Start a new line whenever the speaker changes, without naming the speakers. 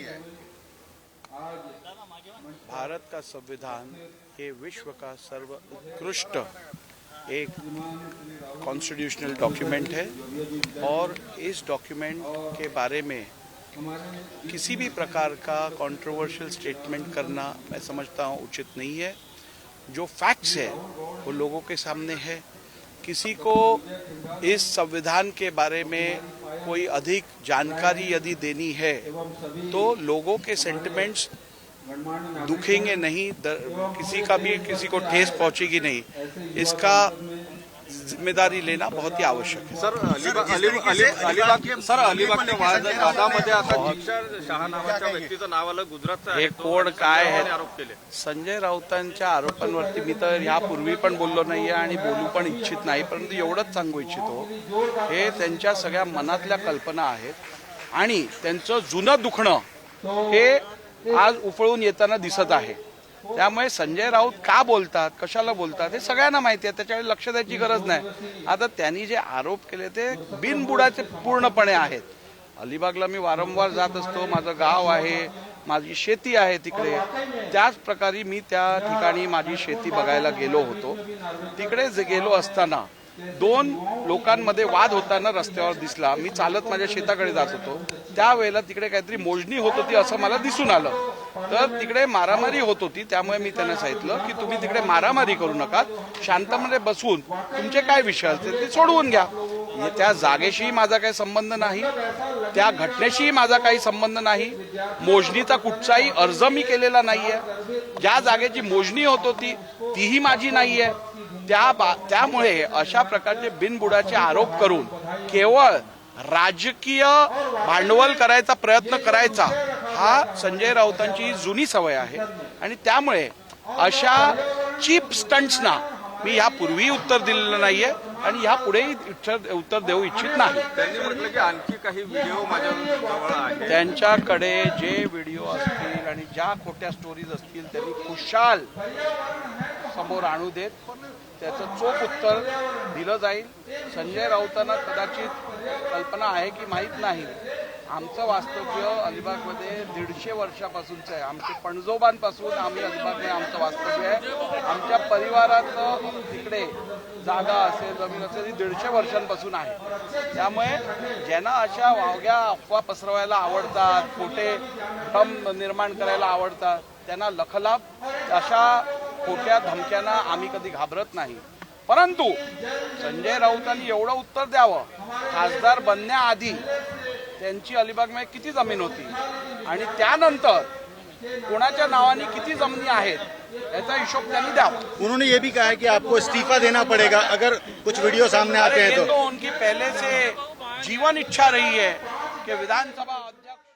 KIA है।
भारत का संविधान ये विश्व का सर्वोत्कृष्ट एक कॉन्स्टिट्यूशनल डॉक्यूमेंट है और इस डॉक्यूमेंट के बारे में किसी भी प्रकार का कंट्रोवर्शियल स्टेटमेंट करना मैं समझता हूँ उचित नहीं है। जो फैक्ट्स है वो लोगों के सामने है। किसी को इस संविधान के बारे में कोई अधिक जानकारी यदि देनी है तो लोगों के सेंटिमेंट्स दुखेंगे नहीं, किसी को ठेस पहुंचेगी नहीं, इसका जिम्मेदारी लेना बहुत ही आवश्यक है।
सर अलिबागच्या वादामध्ये आता दीक्षा शहा नावाच्या व्यक्तीचं नाव आलं, गुजरातचं
हे कोण काय आहे
आरोप केले।
संजय राऊतांच्या आरोपांवरती मी तर यापूर्वी पण बोललो नाहीये आणि बोलू पण इच्छित नाही, परंतु एवढंच सांगू इच्छितो हे त्यांच्या सगळ्या मनातल्या कल्पना आहेत आणि त्यांचं जुनं दुखणं हे आज उफळून येताना दिसत आहे। त्यामुळे संजय राऊत का बोलतात, कशाला बोलतात हे सगळ्यांना माहिती आहे, त्याच्याकडे लक्ष द्यायची गरज नाही। आता त्यांनी जे आरोप केले ते बिनबुडाचे पूर्णपणे आहेत। अलिबागला मी वारंवार जात असतो, माझं गाव आहे, माझी शेती आहे तिकडे, त्याच प्रकारे मी त्या ठिकाणी माझी शेती बघायला गेलो होतो। तिकडे गेलो असताना दोन लोकांमध्ये वाद होताना रस्त्यावर दिसला। मी चालत माझ्या शेताकडे जात होतो, त्यावेळेला तिकडे काहीतरी मोजणी होत होती असं मला दिसून आलं, तर तिकडे मारामारी होत होती। त्यामुळे मी त्यांना सांगितलं की तुम्ही तिकडे मारामारी करू नका, शांतपणे बसून तुमचे काय विषय असतील ते सोडवून घ्या। त्या जागेशी माझा काही संबंध नाही, त्या घटनेशी माझा काही संबंध नाही, मोजणीचा कुठचाही अर्ज मी केलेला नाहीये, ज्या जागेची मोजणी होत होती तीही माझी नाहीये। त्यामुळे अशा प्रकारचे बिनबुडाचे आरोप करून केवळ राजकीय भांडवल करायचा प्रयत्न करायचा हा संजय राऊतांची जुनी सवय आहे आणि त्यामुळे अशा चीप स्टंट्सना मी यापूर्वी उत्तर दिलेलं नाहीये आणि यापुढेही उत्तर देऊ इच्छित नाही।
त्यांनी म्हटलं की आणखी काही व्हिडिओ माझ्याजवळ आहेत,
त्यांच्याकडे जे व्हिडिओ असतील आणि ज्या खोट्या स्टोरीज असतील त्यांनी खुशाल समोर आणू देत, त्याचं चोख उत्तर दिलं जाईल। संजय राऊतांना कदाचित कल्पना आहे की माहीत नाही, आमचं वास्तव्य अलिबागमध्ये 150 वर्षापासूनचं आहे। आमचे पणजोबांपासून आम्ही अलिबागमध्ये आमचं वास्तव्य आहे। आमच्या परिवाराचं तिकडे जागा असेल, जमीन असेल, ही 150 वर्षांपासून आहे। त्यामुळे ज्यांना अशा वावग्या अफवा पसरवायला आवडतात, खोटे भ्रम निर्माण करायला आवडतात, त्यांना लखलाप अशा खोट्या धमक्यांना आम्ही कधी घाबरत नाही। परंतु संजय राऊतांनी एवढं उत्तर द्यावं, खासदार बनण्याआधी त्यांची अलिबागमध्ये किती जमीन होती आणि त्यानंतर कोणाच्या नावाने किती जमिनी आहेत याचा हिशोब त्यांनी द्यावा।
उन्होंने ये भी कहा है कि आपको इस्तीफा देना पड़ेगा अगर कुछ वीडियो सामने आते हैं
तो उनकी पहले से जीवन इच्छा रही है कि विधानसभा अध्यक्ष